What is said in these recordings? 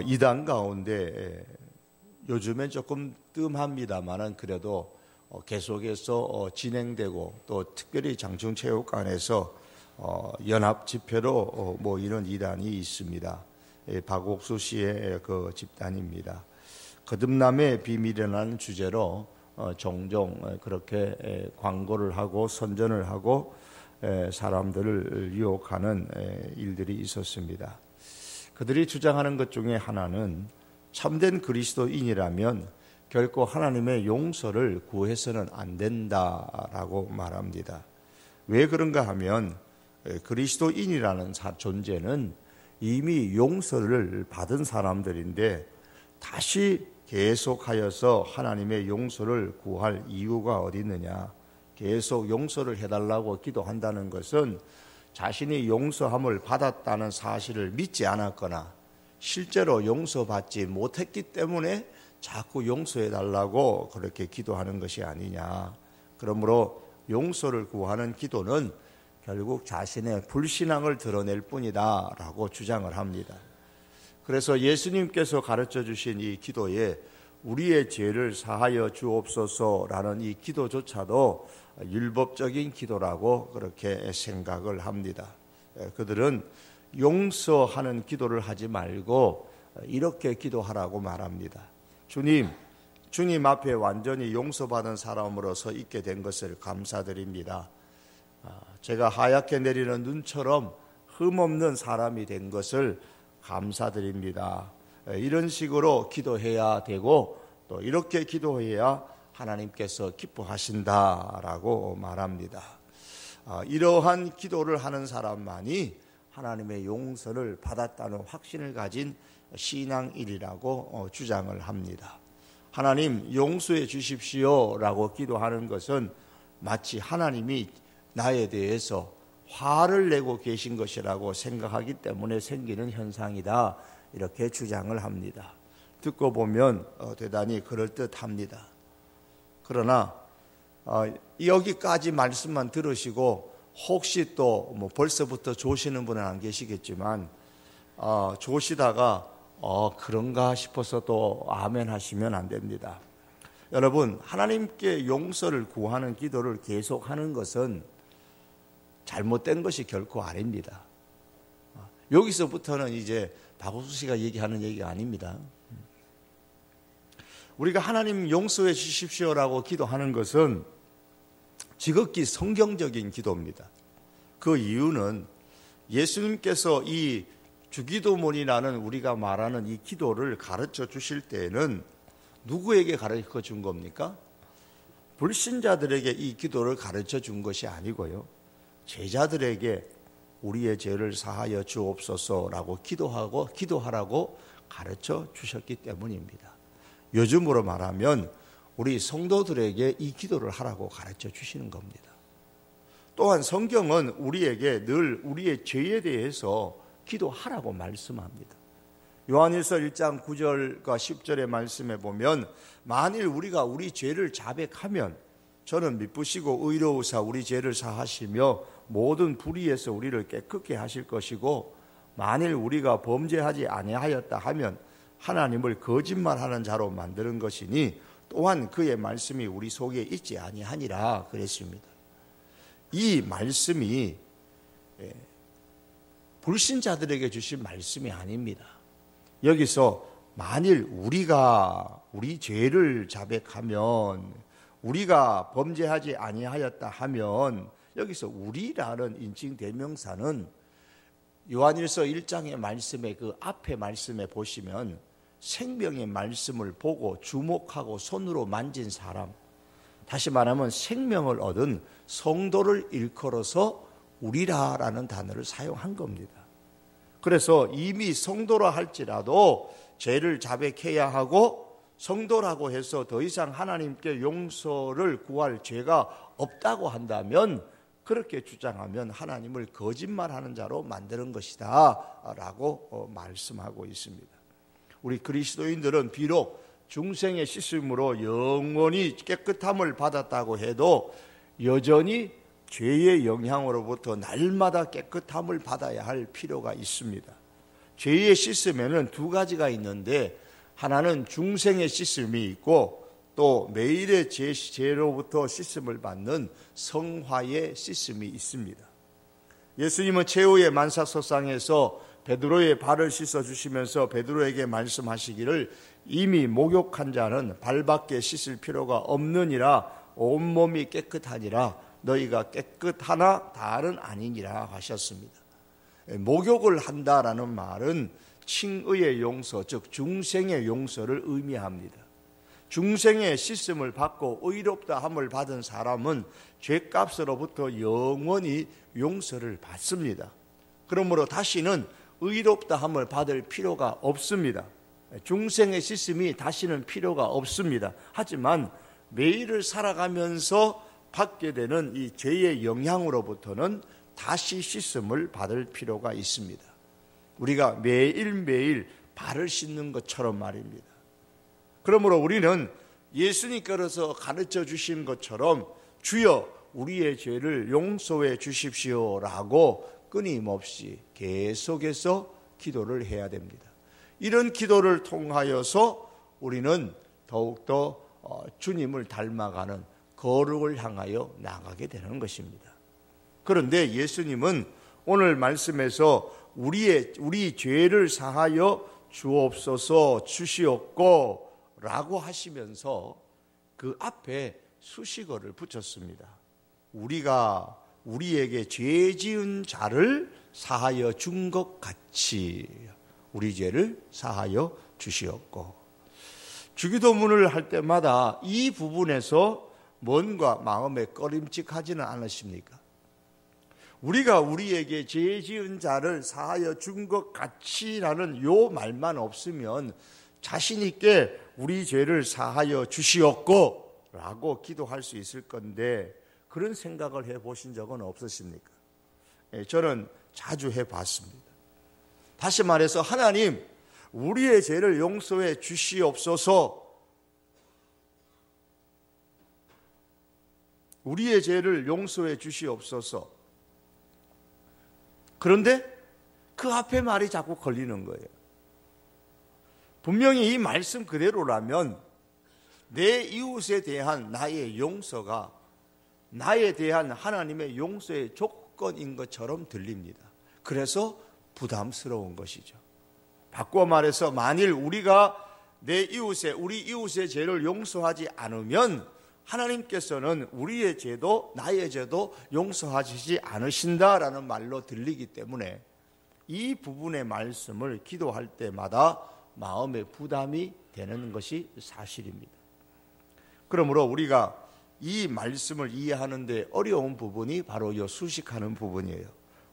이단 가운데 요즘엔 조금 뜸합니다만은 그래도 계속해서 진행되고 또 특별히 장충체육관에서 연합 집회로 모이는 이단이 있습니다. 박옥수 씨의 그 집단입니다. 거듭남의 비밀이라는 주제로 종종 그렇게 광고를 하고 선전을 하고 사람들을 유혹하는 일들이 있었습니다. 그들이 주장하는 것 중에 하나는 참된 그리스도인이라면 결코 하나님의 용서를 구해서는 안 된다라고 말합니다. 왜 그런가 하면 그리스도인이라는 존재는 이미 용서를 받은 사람들인데 다시 계속하여서 하나님의 용서를 구할 이유가 어디 있느냐. 계속 용서를 해달라고 기도한다는 것은 자신이 용서함을 받았다는 사실을 믿지 않았거나 실제로 용서받지 못했기 때문에 자꾸 용서해달라고 그렇게 기도하는 것이 아니냐. 그러므로 용서를 구하는 기도는 결국 자신의 불신앙을 드러낼 뿐이다 라고 주장을 합니다. 그래서 예수님께서 가르쳐 주신 이 기도에 우리의 죄를 사하여 주옵소서라는 이 기도조차도 율법적인 기도라고 그렇게 생각을 합니다. 그들은 용서하는 기도를 하지 말고 이렇게 기도하라고 말합니다. 주님 앞에 완전히 용서받은 사람으로서 있게 된 것을 감사드립니다. 제가 하얗게 내리는 눈처럼 흠없는 사람이 된 것을 감사드립니다. 이런 식으로 기도해야 되고 또 이렇게 기도해야 하나님께서 기뻐하신다라고 말합니다. 이러한 기도를 하는 사람만이 하나님의 용서를 받았다는 확신을 가진 신앙인이라고 주장을 합니다. 하나님 용서해 주십시오라고 기도하는 것은 마치 하나님이 나에 대해서 화를 내고 계신 것이라고 생각하기 때문에 생기는 현상이다 이렇게 주장을 합니다. 듣고 보면 대단히 그럴듯합니다. 그러나 여기까지 말씀만 들으시고 혹시 또 벌써부터 조시는 분은 안 계시겠지만 조시다가 그런가 싶어서 또 아멘 하시면 안 됩니다. 여러분, 하나님께 용서를 구하는 기도를 계속하는 것은 잘못된 것이 결코 아닙니다. 여기서부터는 이제 박우수 씨가 얘기하는 얘기가 아닙니다. 우리가 하나님 용서해 주십시오라고 기도하는 것은 지극히 성경적인 기도입니다. 그 이유는 예수님께서 이 주기도문이라는 우리가 말하는 이 기도를 가르쳐 주실 때에는 누구에게 가르쳐 준 겁니까? 불신자들에게 이 기도를 가르쳐 준 것이 아니고요. 제자들에게 우리의 죄를 사하여 주옵소서라고 기도하라고 가르쳐 주셨기 때문입니다. 요즘으로 말하면 우리 성도들에게 이 기도를 하라고 가르쳐 주시는 겁니다. 또한 성경은 우리에게 늘 우리의 죄에 대해서 기도하라고 말씀합니다. 요한일서 1장 9절과 10절의 말씀에 보면 만일 우리가 우리 죄를 자백하면 저는 미쁘시고 의로우사 우리 죄를 사하시며 모든 불의에서 우리를 깨끗게 하실 것이고 만일 우리가 범죄하지 아니하였다 하면 하나님을 거짓말하는 자로 만드는 것이니 또한 그의 말씀이 우리 속에 있지 아니하니라 그랬습니다. 이 말씀이 불신자들에게 주신 말씀이 아닙니다. 여기서 만일 우리가 우리 죄를 자백하면 우리가 범죄하지 아니하였다 하면 여기서 우리라는 인칭 대명사는 요한일서 1장의 말씀에 그 앞에 말씀에 보시면 생명의 말씀을 보고 주목하고 손으로 만진 사람, 다시 말하면 생명을 얻은 성도를 일컬어서 우리라라는 단어를 사용한 겁니다. 그래서 이미 성도라 할지라도 죄를 자백해야 하고 성도라고 해서 더 이상 하나님께 용서를 구할 죄가 없다고 한다면 그렇게 주장하면 하나님을 거짓말하는 자로 만드는 것이다 라고 말씀하고 있습니다. 우리 그리스도인들은 비록 중생의 씻음으로 영원히 깨끗함을 받았다고 해도 여전히 죄의 영향으로부터 날마다 깨끗함을 받아야 할 필요가 있습니다. 죄의 씻음에는 두 가지가 있는데 하나는 중생의 씻음이 있고 또 매일의 죄로부터 씻음을 받는 성화의 씻음이 있습니다. 예수님은 최후의 만사소상에서 베드로의 발을 씻어주시면서 베드로에게 말씀하시기를 이미 목욕한 자는 발밖에 씻을 필요가 없느니라 온몸이 깨끗하니라 너희가 깨끗하나 다는 아니니라 하셨습니다. 목욕을 한다라는 말은 칭의의 용서, 즉 중생의 용서를 의미합니다. 중생의 씻음을 받고 의롭다 함을 받은 사람은 죄값으로부터 영원히 용서를 받습니다. 그러므로 다시는 의롭다 함을 받을 필요가 없습니다. 중생의 씻음이 다시는 필요가 없습니다. 하지만 매일을 살아가면서 받게 되는 이 죄의 영향으로부터는 다시 씻음을 받을 필요가 있습니다. 우리가 매일매일 발을 씻는 것처럼 말입니다. 그러므로 우리는 예수님께서 가르쳐 주신 것처럼 주여 우리의 죄를 용서해 주십시오라고 끊임없이 계속해서 기도를 해야 됩니다. 이런 기도를 통하여서 우리는 더욱더 주님을 닮아가는 거룩을 향하여 나가게 되는 것입니다. 그런데 예수님은 오늘 말씀에서 우리 죄를 사하여 주옵소서 주시옵고 라고 하시면서 그 앞에 수식어를 붙였습니다. 우리가 우리에게 죄 지은 자를 사하여 준 것 같이 우리 죄를 사하여 주시옵고. 주기도문을 할 때마다 이 부분에서 뭔가 마음에 꺼림칙하지는 않으십니까? 우리가 우리에게 죄 지은 자를 사하여 준 것 같이라는 요 말만 없으면 자신 있게 우리 죄를 사하여 주시옵고 라고 기도할 수 있을 건데 그런 생각을 해보신 적은 없으십니까? 저는 자주 해봤습니다. 다시 말해서 하나님 우리의 죄를 용서해 주시옵소서. 우리의 죄를 용서해 주시옵소서. 그런데 그 앞에 말이 자꾸 걸리는 거예요. 분명히 이 말씀 그대로라면 내 이웃에 대한 나의 용서가 나에 대한 하나님의 용서의 조건인 것처럼 들립니다. 그래서 부담스러운 것이죠. 바꿔 말해서 만일 우리가 우리 이웃의 죄를 용서하지 않으면 하나님께서는 우리의 죄도 나의 죄도 용서하시지 않으신다라는 말로 들리기 때문에 이 부분의 말씀을 기도할 때마다 마음의 부담이 되는 것이 사실입니다. 그러므로 우리가 이 말씀을 이해하는 데 어려운 부분이 바로 이 수식하는 부분이에요.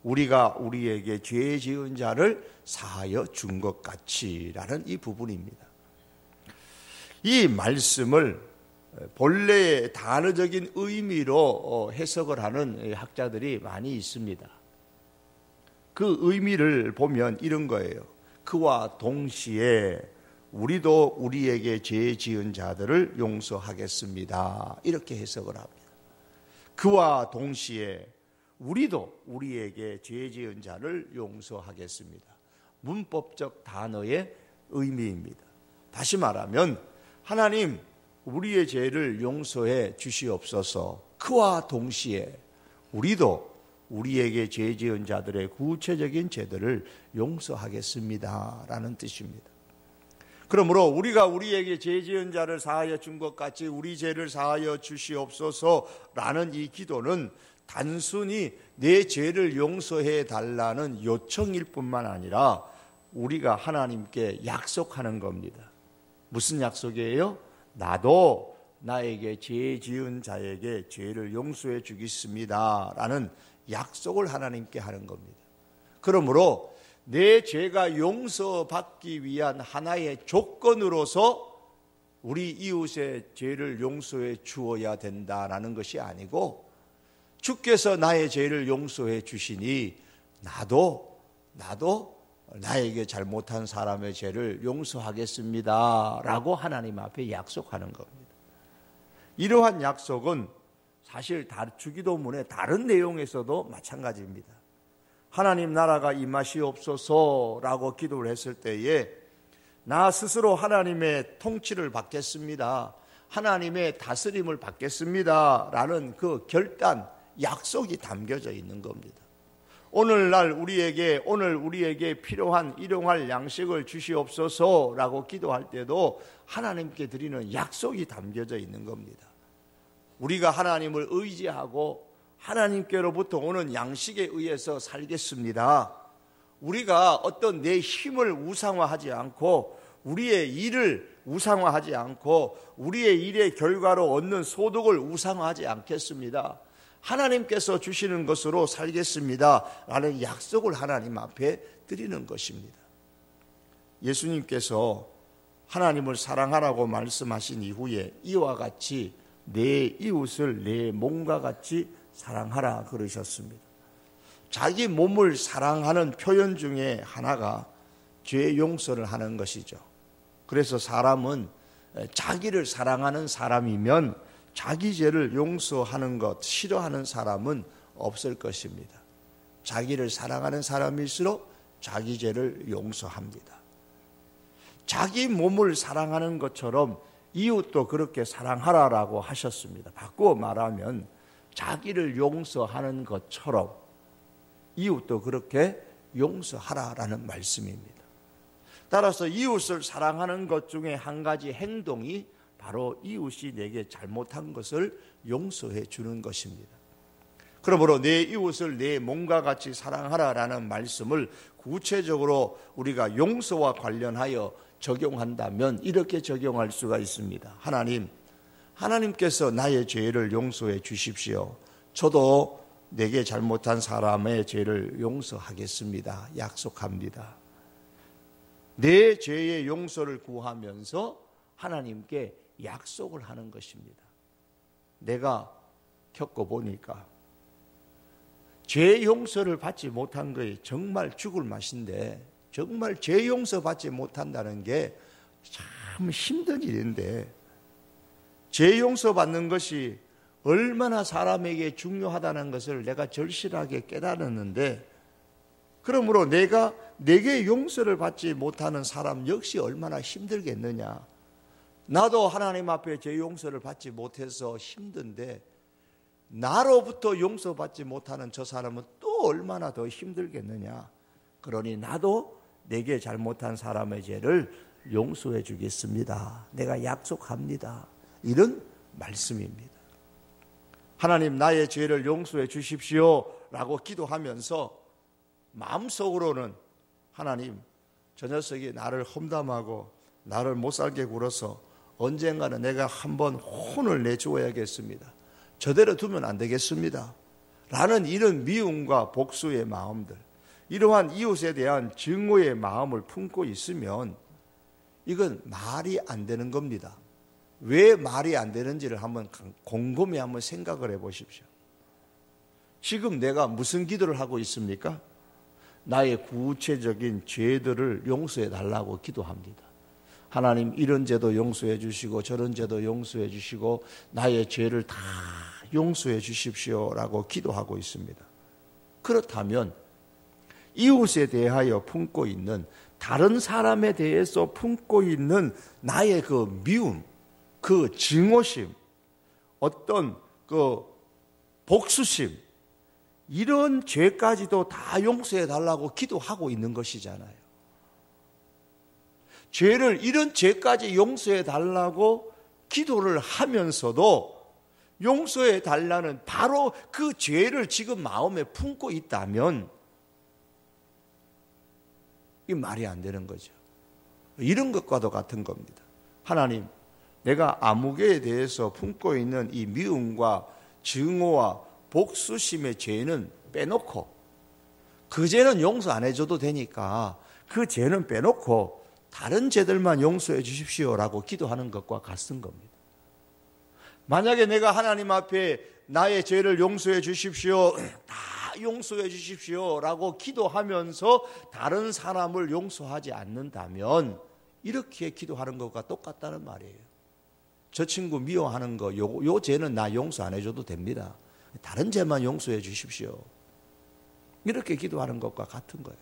우리가 우리에게 죄 지은 자를 사하여 준 것 같이라는 이 부분입니다. 이 말씀을 본래의 단어적인 의미로 해석을 하는 학자들이 많이 있습니다. 그 의미를 보면 이런 거예요. 그와 동시에 우리도 우리에게 죄 지은 자들을 용서하겠습니다. 이렇게 해석을 합니다. 그와 동시에 우리도 우리에게 죄 지은 자를 용서하겠습니다. 문법적 단어의 의미입니다. 다시 말하면 하나님 우리의 죄를 용서해 주시옵소서. 그와 동시에 우리도 우리에게 죄 지은 자들의 구체적인 죄들을 용서하겠습니다 라는 뜻입니다. 그러므로 우리가 우리에게 죄 지은 자를 사하여 준 것 같이 우리 죄를 사하여 주시옵소서라는 이 기도는 단순히 내 죄를 용서해 달라는 요청일 뿐만 아니라 우리가 하나님께 약속하는 겁니다. 무슨 약속이에요? 나도 나에게 죄 지은 자에게 죄를 용서해 주겠습니다 라는 약속을 하나님께 하는 겁니다. 그러므로 내 죄가 용서받기 위한 하나의 조건으로서 우리 이웃의 죄를 용서해 주어야 된다라는 것이 아니고 주께서 나의 죄를 용서해 주시니 나도 나에게 잘못한 사람의 죄를 용서하겠습니다 라고 하나님 앞에 약속하는 겁니다. 이러한 약속은 사실 주기도문의 다른 내용에서도 마찬가지입니다. 하나님 나라가 임하시옵소서라고 기도를 했을 때에 나 스스로 하나님의 통치를 받겠습니다, 하나님의 다스림을 받겠습니다 라는 그 결단, 약속이 담겨져 있는 겁니다. 오늘 우리에게 필요한 일용할 양식을 주시옵소서라고 기도할 때도 하나님께 드리는 약속이 담겨져 있는 겁니다. 우리가 하나님을 의지하고 하나님께로부터 오는 양식에 의해서 살겠습니다. 우리가 어떤 내 힘을 우상화하지 않고 우리의 일을 우상화하지 않고 우리의 일의 결과로 얻는 소득을 우상화하지 않겠습니다. 하나님께서 주시는 것으로 살겠습니다 라는 약속을 하나님 앞에 드리는 것입니다. 예수님께서 하나님을 사랑하라고 말씀하신 이후에 이와 같이 내 이웃을 내 몸과 같이 사랑하라 그러셨습니다. 자기 몸을 사랑하는 표현 중에 하나가 죄 용서를 하는 것이죠. 그래서 사람은 자기를 사랑하는 사람이면 자기 죄를 용서하는 것 싫어하는 사람은 없을 것입니다. 자기를 사랑하는 사람일수록 자기 죄를 용서합니다. 자기 몸을 사랑하는 것처럼 이웃도 그렇게 사랑하라라고 하셨습니다. 바꾸어 말하면 자기를 용서하는 것처럼 이웃도 그렇게 용서하라라는 말씀입니다. 따라서 이웃을 사랑하는 것 중에 한 가지 행동이 바로 이웃이 내게 잘못한 것을 용서해 주는 것입니다. 그러므로 내 이웃을 내 몸과 같이 사랑하라라는 말씀을 구체적으로 우리가 용서와 관련하여 적용한다면 이렇게 적용할 수가 있습니다. 하나님께서 나의 죄를 용서해 주십시오. 저도 내게 잘못한 사람의 죄를 용서하겠습니다. 약속합니다. 내 죄의 용서를 구하면서 하나님께 약속을 하는 것입니다. 내가 겪어보니까 죄 용서를 받지 못한 것이 정말 죽을 맛인데, 정말 죄 용서 받지 못한다는 게 참 힘든 일인데, 죄 용서 받는 것이 얼마나 사람에게 중요하다는 것을 내가 절실하게 깨달았는데, 그러므로 내게 용서를 받지 못하는 사람 역시 얼마나 힘들겠느냐. 나도 하나님 앞에 죄 용서를 받지 못해서 힘든데 나로부터 용서받지 못하는 저 사람은 또 얼마나 더 힘들겠느냐. 그러니 나도 내게 잘못한 사람의 죄를 용서해 주겠습니다. 내가 약속합니다. 이런 말씀입니다. 하나님 나의 죄를 용서해 주십시오 라고 기도하면서 마음속으로는 하나님 저 녀석이 나를 험담하고 나를 못살게 굴어서 언젠가는 내가 한번 혼을 내주어야겠습니다. 저대로 두면 안 되겠습니다. 라는 이런 미움과 복수의 마음들, 이러한 이웃에 대한 증오의 마음을 품고 있으면 이건 말이 안 되는 겁니다. 왜 말이 안 되는지를 한번 곰곰이 한번 생각을 해 보십시오. 지금 내가 무슨 기도를 하고 있습니까? 나의 구체적인 죄들을 용서해 달라고 기도합니다. 하나님 이런 죄도 용서해 주시고 저런 죄도 용서해 주시고 나의 죄를 다 용서해 주십시오라고 기도하고 있습니다. 그렇다면 이웃에 대하여 품고 있는, 다른 사람에 대해서 품고 있는 나의 그 미움, 그 증오심, 어떤 그 복수심, 이런 죄까지도 다 용서해 달라고 기도하고 있는 것이잖아요. 이런 죄까지 용서해 달라고 기도를 하면서도 용서해 달라는 바로 그 죄를 지금 마음에 품고 있다면 이 말이 안 되는 거죠. 이런 것과도 같은 겁니다. 하나님, 내가 아무개에 대해서 품고 있는 이 미움과 증오와 복수심의 죄는 빼놓고, 그 죄는 용서 안 해줘도 되니까 그 죄는 빼놓고 다른 죄들만 용서해 주십시오라고 기도하는 것과 같은 겁니다. 만약에 내가 하나님 앞에 나의 죄를 용서해 주십시오, 다 용서해 주십시오라고 기도하면서 다른 사람을 용서하지 않는다면 이렇게 기도하는 것과 똑같다는 말이에요. 저 친구 미워하는 거, 요 죄는 나 용서 안 해줘도 됩니다. 다른 죄만 용서해 주십시오. 이렇게 기도하는 것과 같은 거예요.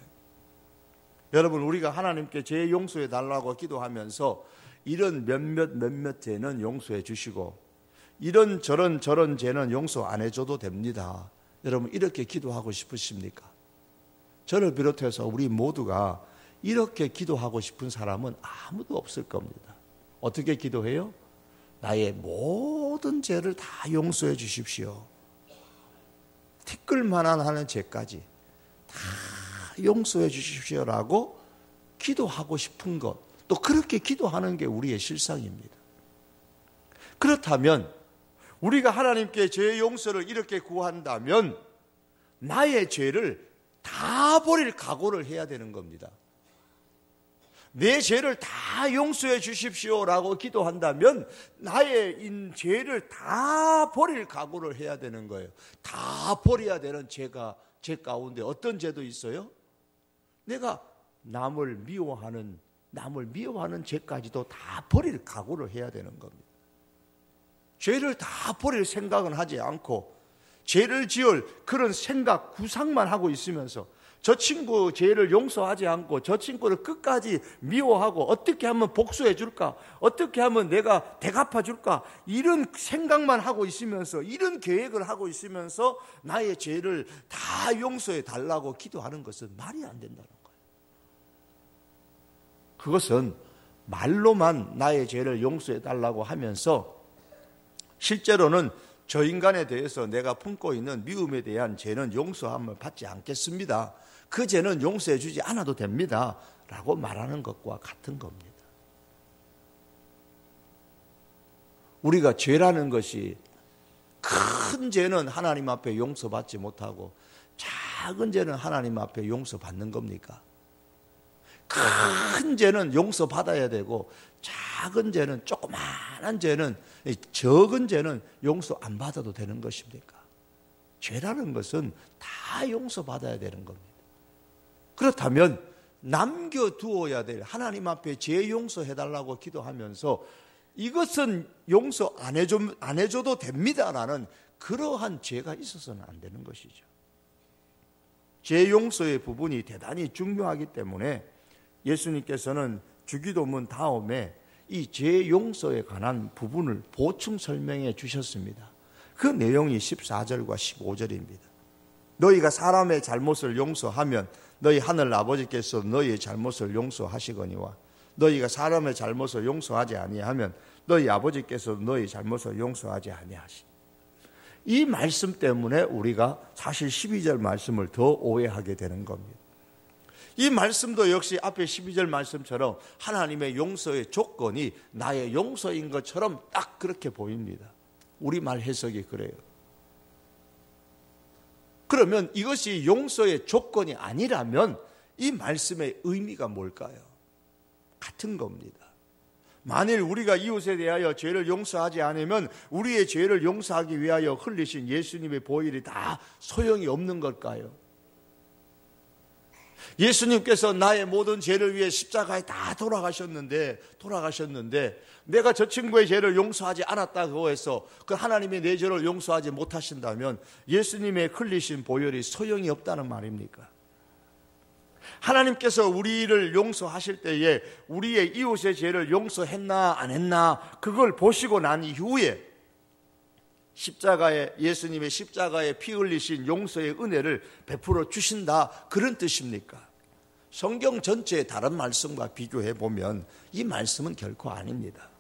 여러분, 우리가 하나님께 죄 용서해 달라고 기도하면서 이런 몇몇 죄는 용서해 주시고 이런 저런 죄는 용서 안 해줘도 됩니다. 여러분, 이렇게 기도하고 싶으십니까? 저를 비롯해서 우리 모두가 이렇게 기도하고 싶은 사람은 아무도 없을 겁니다. 어떻게 기도해요? 나의 모든 죄를 다 용서해 주십시오. 티끌만한 하는 죄까지 다 용서해 주십시오라고 기도하고 싶은 것, 또 그렇게 기도하는 게 우리의 실상입니다. 그렇다면 우리가 하나님께 죄 용서를 이렇게 구한다면 나의 죄를 다 버릴 각오를 해야 되는 겁니다. 내 죄를 다 용서해 주십시오라고 기도한다면 나의 죄를 다 버릴 각오를 해야 되는 거예요. 다 버려야 되는 죄 가운데 어떤 죄도 있어요? 내가 남을 미워하는 죄까지도 다 버릴 각오를 해야 되는 겁니다. 죄를 다 버릴 생각은 하지 않고 죄를 지을 그런 생각, 구상만 하고 있으면서 저 친구 죄를 용서하지 않고 저 친구를 끝까지 미워하고 어떻게 하면 복수해 줄까? 어떻게 하면 내가 대갚아 줄까? 이런 생각만 하고 있으면서, 이런 계획을 하고 있으면서 나의 죄를 다 용서해 달라고 기도하는 것은 말이 안 된다는 거예요. 그것은 말로만 나의 죄를 용서해 달라고 하면서 실제로는 저 인간에 대해서 내가 품고 있는 미움에 대한 죄는 용서함을 받지 않겠습니다. 그 죄는 용서해 주지 않아도 됩니다. 라고 말하는 것과 같은 겁니다. 우리가 죄라는 것이 큰 죄는 하나님 앞에 용서받지 못하고 작은 죄는 하나님 앞에 용서받는 겁니까? 큰 죄는 용서받아야 되고 작은 죄는, 조그마한 죄는, 적은 죄는 용서 안 받아도 되는 것입니까? 죄라는 것은 다 용서받아야 되는 겁니다. 그렇다면 남겨두어야 될, 하나님 앞에 죄 용서해달라고 기도하면서 이것은 용서 안 해줘도 됩니다라는 그러한 죄가 있어서는 안 되는 것이죠. 죄 용서의 부분이 대단히 중요하기 때문에 예수님께서는 주기도문 다음에 이 죄 용서에 관한 부분을 보충 설명해 주셨습니다. 그 내용이 14절과 15절입니다. 너희가 사람의 잘못을 용서하면 너희 하늘 아버지께서 너희의 잘못을 용서하시거니와 너희가 사람의 잘못을 용서하지 아니하면 너희 아버지께서 너희 잘못을 용서하지 아니하시니. 이 말씀 때문에 우리가 사실 12절 말씀을 더 오해하게 되는 겁니다. 이 말씀도 역시 앞에 12절 말씀처럼 하나님의 용서의 조건이 나의 용서인 것처럼 딱 그렇게 보입니다. 우리말 해석이 그래요. 그러면 이것이 용서의 조건이 아니라면 이 말씀의 의미가 뭘까요? 같은 겁니다. 만일 우리가 이웃에 대하여 죄를 용서하지 않으면 우리의 죄를 용서하기 위하여 흘리신 예수님의 보혈이 다 소용이 없는 걸까요? 예수님께서 나의 모든 죄를 위해 십자가에 다 돌아가셨는데 내가 저 친구의 죄를 용서하지 않았다고 해서 그 하나님이 내 죄를 용서하지 못하신다면 예수님의 흘리신 보혈이 소용이 없다는 말입니까? 하나님께서 우리를 용서하실 때에 우리의 이웃의 죄를 용서했나 안 했나 그걸 보시고 난 이후에 예수님의 십자가에 피 흘리신 용서의 은혜를 베풀어 주신다, 그런 뜻입니까? 성경 전체의 다른 말씀과 비교해 보면 이 말씀은 결코 아닙니다.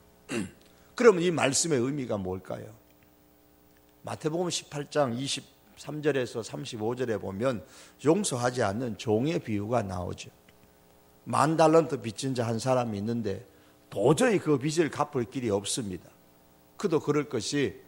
그러면 이 말씀의 의미가 뭘까요? 마태복음 18장 23절에서 35절에 보면 용서하지 않는 종의 비유가 나오죠. 10,000달란트 빚진 자 한 사람이 있는데 도저히 그 빚을 갚을 길이 없습니다. 그도 그럴 것이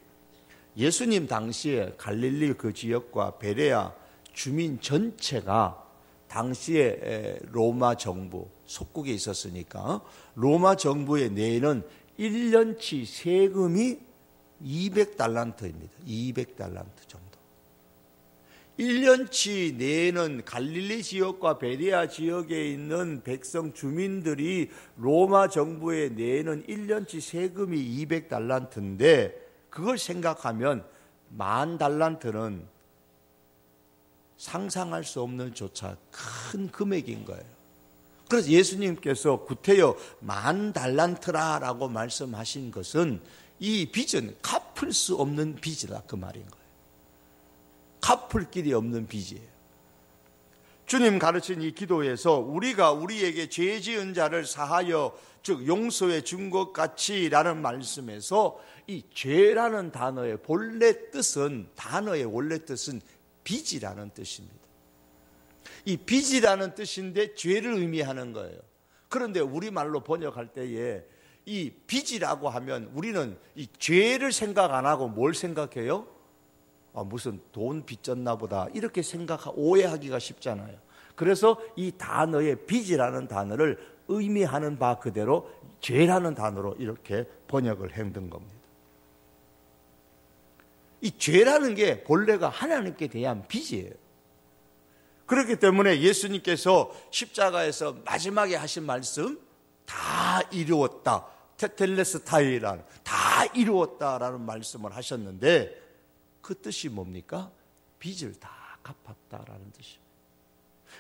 예수님 당시에 갈릴리 그 지역과 베레아 주민 전체가 당시에 로마 정부 속국에 있었으니까 로마 정부에 내는 1년치 세금이 200달란트입니다. 200달란트 정도. 1년치 내는 갈릴리 지역과 베레아 지역에 있는 백성 주민들이 로마 정부에 내는 1년치 세금이 200달란트인데 그걸 생각하면 10,000달란트는 상상할 수 없는 조차 큰 금액인 거예요. 그래서 예수님께서 구태여 10,000달란트라라고 말씀하신 것은 이 빚은 갚을 수 없는 빚이다 그 말인 거예요. 갚을 길이 없는 빚이에요. 주님 가르친 이 기도에서 우리가 우리에게 죄 지은 자를 사하여 즉 용서해 준 것 같이 라는 말씀에서 이 죄라는 단어의 본래 뜻은 단어의 원래 뜻은 빚이라는 뜻입니다. 이 빚이라는 뜻인데 죄를 의미하는 거예요. 그런데 우리말로 번역할 때에 이 빚이라고 하면 우리는 이 죄를 생각 안 하고 뭘 생각해요? 무슨 돈 빚졌나 보다 이렇게 오해하기가 쉽잖아요. 그래서 이 단어의 빚이라는 단어를 의미하는 바 그대로 죄라는 단어로 이렇게 번역을 했던 겁니다. 이 죄라는 게 본래가 하나님께 대한 빚이에요. 그렇기 때문에 예수님께서 십자가에서 마지막에 하신 말씀 다 이루었다. 테텔레스타이란 다 이루었다라는 말씀을 하셨는데 그 뜻이 뭡니까? 빚을 다 갚았다라는 뜻입니다.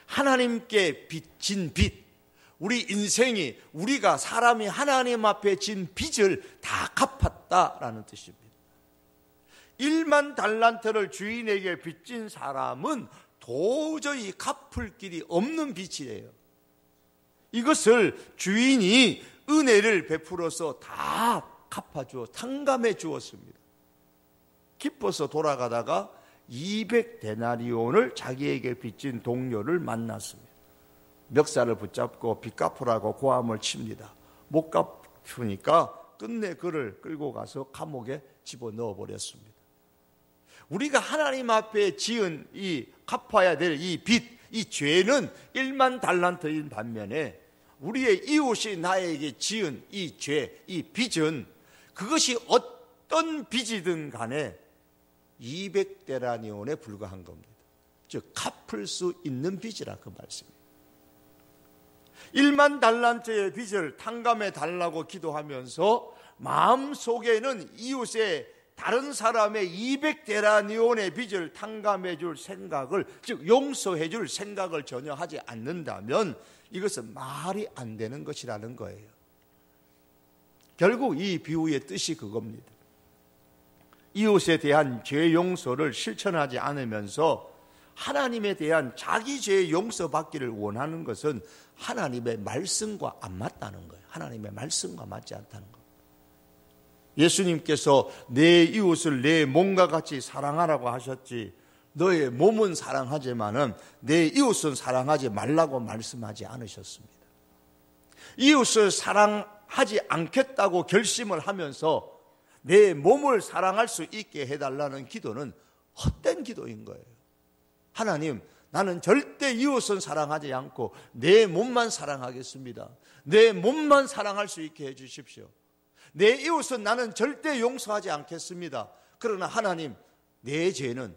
하나님께 진 빚, 우리 인생이 우리가 사람이 하나님 앞에 진 빚을 다 갚았다라는 뜻입니다. 10,000달란트를 주인에게 빚진 사람은 도저히 갚을 길이 없는 빚이에요. 이것을 주인이 은혜를 베풀어서 다 갚아주어 탕감해 주었습니다. 기뻐서 돌아가다가 200데나리온을 자기에게 빚진 동료를 만났습니다. 멱살을 붙잡고 빚 갚으라고 고함을 칩니다. 못 갚으니까 끝내 그를 끌고 가서 감옥에 집어넣어 버렸습니다. 우리가 하나님 앞에 지은 이 갚아야 될 이 빚, 이 죄는 10,000달란트인 반면에 우리의 이웃이 나에게 지은 이 죄, 이 빚은 그것이 어떤 빚이든 간에 200데나리온에 불과한 겁니다. 즉 갚을 수 있는 빚이라 그 말씀입니다. 10,000달란트의 빚을 탕감해 달라고 기도하면서 마음속에는 이웃의 다른 사람의 200데나리온의 빚을 탕감해 줄 생각을, 즉 용서해 줄 생각을 전혀 하지 않는다면 이것은 말이 안 되는 것이라는 거예요. 결국 이 비유의 뜻이 그겁니다. 이웃에 대한 죄 용서를 실천하지 않으면서 하나님에 대한 자기 죄 용서받기를 원하는 것은 하나님의 말씀과 안 맞다는 거예요. 하나님의 말씀과 맞지 않다는 거예요. 예수님께서 내 이웃을 내 몸과 같이 사랑하라고 하셨지, 너의 몸은 사랑하지만은 내 이웃은 사랑하지 말라고 말씀하지 않으셨습니다. 이웃을 사랑하지 않겠다고 결심을 하면서 내 몸을 사랑할 수 있게 해달라는 기도는 헛된 기도인 거예요. 하나님, 나는 절대 이웃은 사랑하지 않고 내 몸만 사랑하겠습니다. 내 몸만 사랑할 수 있게 해주십시오. 내 이웃은 나는 절대 용서하지 않겠습니다. 그러나 하나님, 내 죄는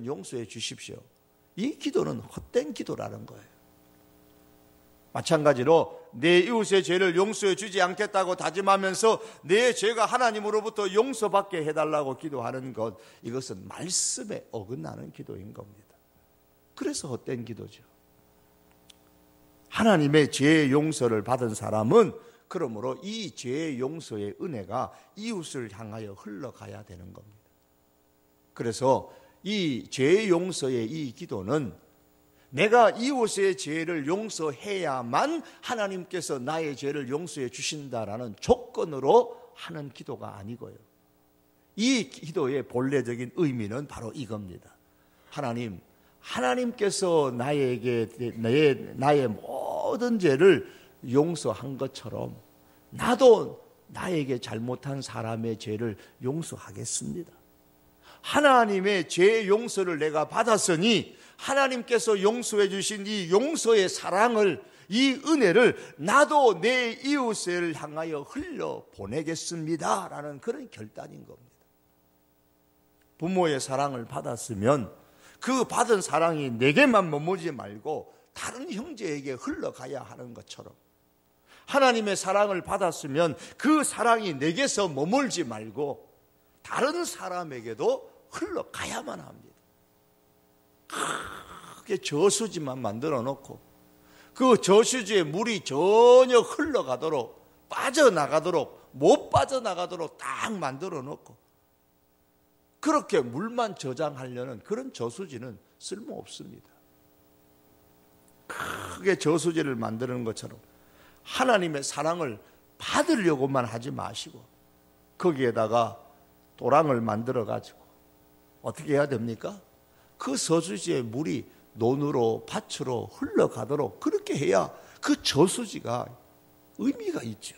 용서해 주십시오. 이 기도는 헛된 기도라는 거예요. 마찬가지로 내 이웃의 죄를 용서해 주지 않겠다고 다짐하면서 내 죄가 하나님으로부터 용서받게 해달라고 기도하는 것, 이것은 말씀에 어긋나는 기도인 겁니다. 그래서 헛된 기도죠. 하나님의 죄 용서를 받은 사람은 그러므로 이 죄 용서의 은혜가 이웃을 향하여 흘러가야 되는 겁니다. 그래서 이 죄 용서의 이 기도는 내가 이웃의 죄를 용서해야만 하나님께서 나의 죄를 용서해 주신다라는 조건으로 하는 기도가 아니고요. 이 기도의 본래적인 의미는 바로 이겁니다. 하나님께서 나에게 나의 모든 죄를 용서한 것처럼 나도 나에게 잘못한 사람의 죄를 용서하겠습니다. 하나님의 죄 용서를 내가 받았으니 하나님께서 용서해 주신 이 용서의 사랑을, 이 은혜를 나도 내 이웃을 향하여 흘려 보내겠습니다 라는 그런 결단인 겁니다. 부모의 사랑을 받았으면 그 받은 사랑이 내게만 머무르지 말고 다른 형제에게 흘러가야 하는 것처럼, 하나님의 사랑을 받았으면 그 사랑이 내게서 머물지 말고 다른 사람에게도 흘러가야만 합니다. 크게 저수지만 만들어 놓고 그 저수지에 물이 전혀 흘러가도록 빠져나가도록 못 빠져나가도록 딱 만들어 놓고 그렇게 물만 저장하려는 그런 저수지는 쓸모없습니다. 크게 저수지를 만드는 것처럼 하나님의 사랑을 받으려고만 하지 마시고 거기에다가 도랑을 만들어 가지고 어떻게 해야 됩니까? 그 저수지에 물이 논으로 밭으로 흘러가도록 그렇게 해야 그 저수지가 의미가 있죠.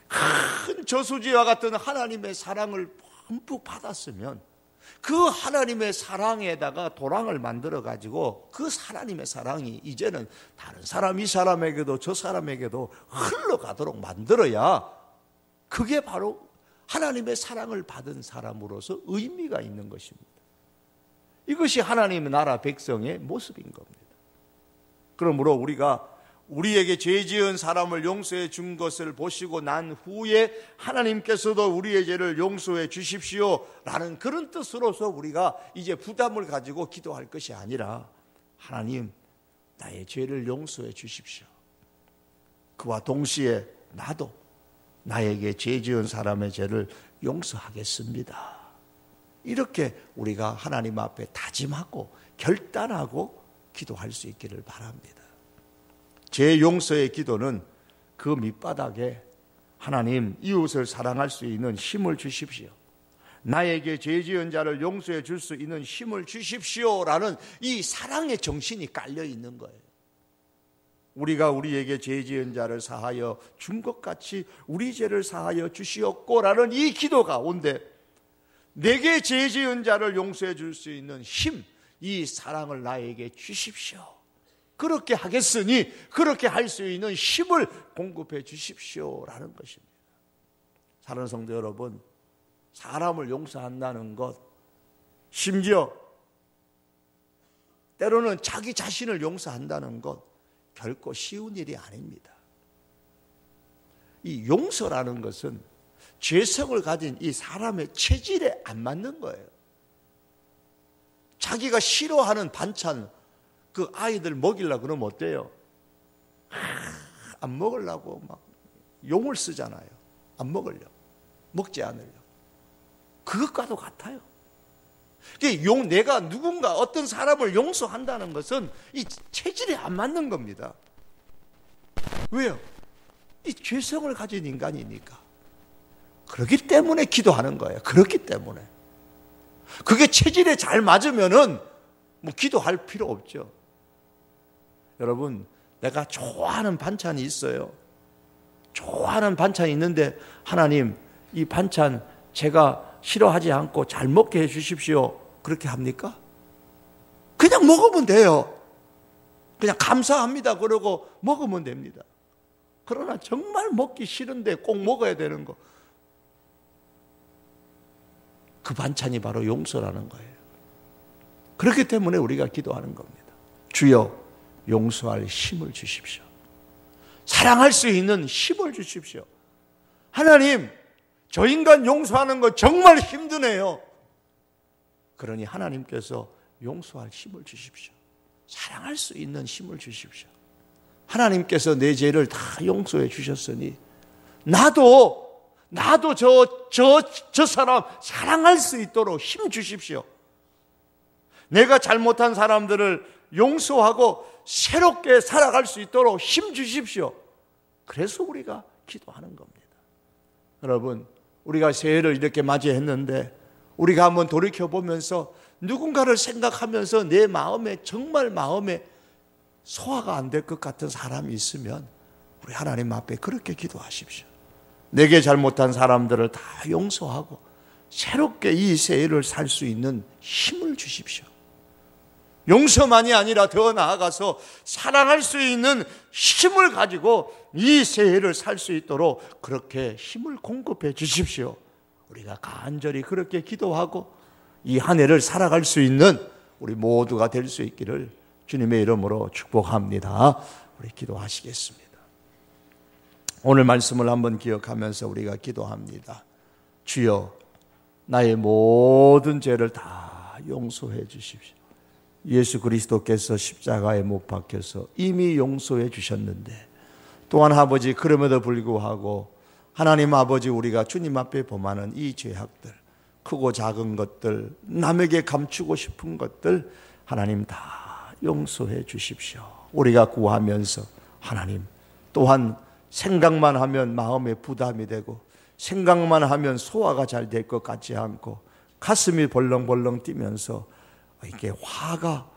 큰 저수지와 같은 하나님의 사랑을 듬뿍 받았으면 그 하나님의 사랑에다가 도랑을 만들어 가지고 그 하나님의 사랑이 이제는 다른 사람 이 사람에게도 저 사람에게도 흘러가도록 만들어야 그게 바로 하나님의 사랑을 받은 사람으로서 의미가 있는 것입니다. 이것이 하나님의 나라 백성의 모습인 겁니다. 그러므로 우리가 우리에게 죄 지은 사람을 용서해 준 것을 보시고 난 후에 하나님께서도 우리의 죄를 용서해 주십시오 라는 그런 뜻으로서 우리가 이제 부담을 가지고 기도할 것이 아니라 하나님 나의 죄를 용서해 주십시오. 그와 동시에 나도 나에게 죄 지은 사람의 죄를 용서하겠습니다. 이렇게 우리가 하나님 앞에 다짐하고 결단하고 기도할 수 있기를 바랍니다. 죄 용서의 기도는 그 밑바닥에 하나님 이웃을 사랑할 수 있는 힘을 주십시오. 나에게 죄 지은 자를 용서해 줄 수 있는 힘을 주십시오라는 이 사랑의 정신이 깔려 있는 거예요. 우리가 우리에게 죄 지은 자를 사하여 준 것 같이 우리 죄를 사하여 주시옵고라는 이 기도 가운데 내게 죄 지은 자를 용서해 줄 수 있는 힘, 이 사랑을 나에게 주십시오. 그렇게 하겠으니 그렇게 할 수 있는 힘을 공급해 주십시오라는 것입니다. 사랑하는 성도 여러분, 사람을 용서한다는 것, 심지어 때로는 자기 자신을 용서한다는 것 결코 쉬운 일이 아닙니다. 이 용서라는 것은 죄성을 가진 이 사람의 체질에 안 맞는 거예요. 자기가 싫어하는 반찬 그 아이들 먹이려고 그러면 어때요? 안 먹으려고 막 용을 쓰잖아요. 안 먹으려고. 먹지 않으려고. 그것과도 같아요. 내가 누군가 어떤 사람을 용서한다는 것은 이 체질에 안 맞는 겁니다. 왜요? 이 죄성을 가진 인간이니까. 그렇기 때문에 기도하는 거예요. 그렇기 때문에. 그게 체질에 잘 맞으면은 뭐 기도할 필요 없죠. 여러분, 내가 좋아하는 반찬이 있어요. 좋아하는 반찬이 있는데 하나님, 이 반찬 제가 싫어하지 않고 잘 먹게 해 주십시오. 그렇게 합니까? 그냥 먹으면 돼요. 그냥 감사합니다 그러고 먹으면 됩니다. 그러나 정말 먹기 싫은데 꼭 먹어야 되는 거, 그 반찬이 바로 용서라는 거예요. 그렇기 때문에 우리가 기도하는 겁니다. 주여, 용서할 힘을 주십시오. 사랑할 수 있는 힘을 주십시오. 하나님, 저 인간 용서하는 거 정말 힘드네요. 그러니 하나님께서 용서할 힘을 주십시오. 사랑할 수 있는 힘을 주십시오. 하나님께서 내 죄를 다 용서해 주셨으니 나도 저 사람 사랑할 수 있도록 힘 주십시오. 내가 잘못한 사람들을 용서하고 새롭게 살아갈 수 있도록 힘 주십시오. 그래서 우리가 기도하는 겁니다. 여러분, 우리가 새해를 이렇게 맞이했는데 우리가 한번 돌이켜보면서 누군가를 생각하면서 내 마음에 정말 마음에 소화가 안 될 것 같은 사람이 있으면 우리 하나님 앞에 그렇게 기도하십시오. 내게 잘못한 사람들을 다 용서하고 새롭게 이 새해를 살 수 있는 힘을 주십시오. 용서만이 아니라 더 나아가서 사랑할 수 있는 힘을 가지고 이 새해를 살 수 있도록 그렇게 힘을 공급해 주십시오. 우리가 간절히 그렇게 기도하고 이 한 해를 살아갈 수 있는 우리 모두가 될 수 있기를 주님의 이름으로 축복합니다. 우리 기도하시겠습니다. 오늘 말씀을 한번 기억하면서 우리가 기도합니다. 주여, 나의 모든 죄를 다 용서해 주십시오. 예수 그리스도께서 십자가에 못 박혀서 이미 용서해 주셨는데, 또한 아버지, 그럼에도 불구하고 하나님 아버지, 우리가 주님 앞에 범하는 이 죄악들, 크고 작은 것들, 남에게 감추고 싶은 것들, 하나님 다 용서해 주십시오. 우리가 구하면서 하나님, 또한 생각만 하면 마음에 부담이 되고, 생각만 하면 소화가 잘 될 것 같지 않고, 가슴이 벌렁벌렁 뛰면서 이게 화가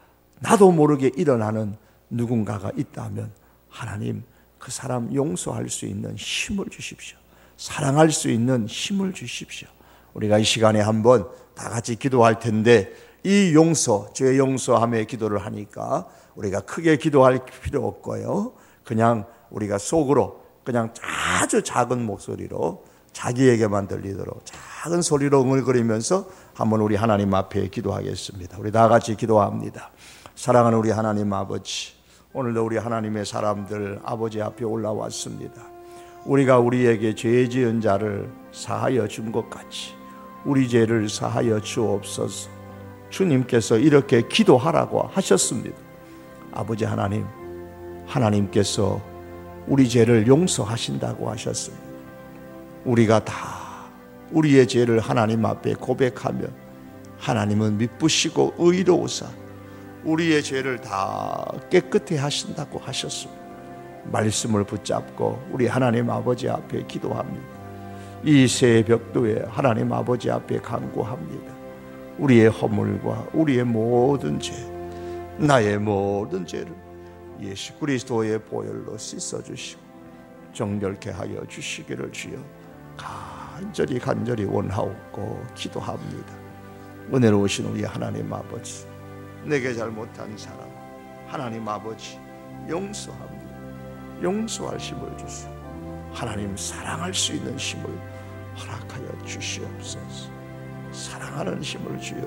나도 모르게 일어나는 누군가가 있다면, 하나님 그 사람 용서할 수 있는 힘을 주십시오. 사랑할 수 있는 힘을 주십시오. 우리가 이 시간에 한번 다 같이 기도할 텐데, 이 용서, 죄 용서함의 기도를 하니까 우리가 크게 기도할 필요 없고요, 그냥 우리가 속으로 그냥 아주 작은 목소리로 자기에게만 들리도록 작은 소리로 응을거리면서 한번 우리 하나님 앞에 기도하겠습니다. 우리 다 같이 기도합니다. 사랑하는 우리 하나님 아버지, 오늘도 우리 하나님의 사람들 아버지 앞에 올라왔습니다. 우리가 우리에게 죄 지은 자를 사하여 준 것 같이 우리 죄를 사하여 주옵소서. 주님께서 이렇게 기도하라고 하셨습니다. 아버지 하나님, 하나님께서 우리 죄를 용서하신다고 하셨습니다. 우리가 다 우리의 죄를 하나님 앞에 고백하면 하나님은 미쁘시고 의로우사 우리의 죄를 다 깨끗해 하신다고 하셨습니다. 말씀을 붙잡고 우리 하나님 아버지 앞에 기도합니다. 이 새벽도에 하나님 아버지 앞에 간구합니다. 우리의 허물과 우리의 모든 죄, 나의 모든 죄를 예수 그리스도의 보혈로 씻어주시고 정결케 하여 주시기를 주여 간절히 원하옵고 기도합니다. 은혜로우신 우리 하나님 아버지, 내게 잘못한 사람 하나님 아버지 용서합니다. 용서할 힘을 주시고 하나님 사랑할 수 있는 힘을 허락하여 주시옵소서. 사랑하는 힘을 주여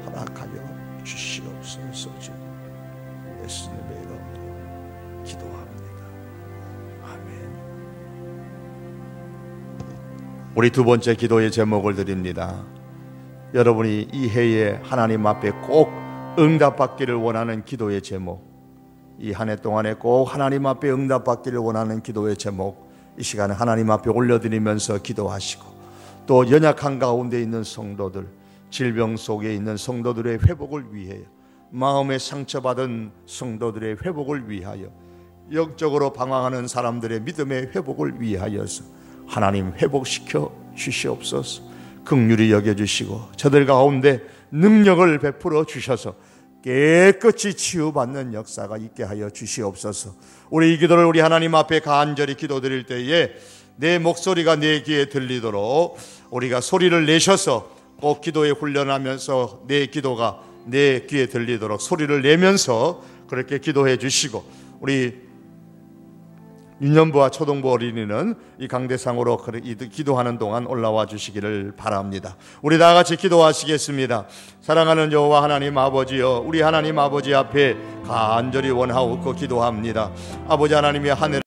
허락하여 주시옵소서. 예수님의 이름으로 기도합니다. 아멘. 우리 두 번째 기도의 제목을 드립니다. 여러분이 이 해에 하나님 앞에 꼭 응답받기를 원하는 기도의 제목, 이 한 해 동안에 꼭 하나님 앞에 응답받기를 원하는 기도의 제목, 이 시간에 하나님 앞에 올려드리면서 기도하시고, 또 연약한 가운데 있는 성도들, 질병 속에 있는 성도들의 회복을 위해, 마음의 상처받은 성도들의 회복을 위하여, 영적으로 방황하는 사람들의 믿음의 회복을 위하여서 하나님 회복시켜 주시옵소서. 긍휼히 여겨주시고 저들 가운데 능력을 베풀어 주셔서 깨끗이 치유받는 역사가 있게 하여 주시옵소서. 우리 이 기도를 우리 하나님 앞에 간절히 기도드릴 때에 내 목소리가 내 귀에 들리도록 우리가 소리를 내셔서 꼭 기도에 훈련하면서 내 기도가 내 귀에 들리도록 소리를 내면서 그렇게 기도해 주시고, 우리 유년부와 초동부 어린이는 이 강대상으로 기도하는 동안 올라와 주시기를 바랍니다. 우리 다 같이 기도하시겠습니다. 사랑하는 여호와 하나님 아버지여, 우리 하나님 아버지 앞에 간절히 원하옵고 기도합니다. 아버지 하나님의 하늘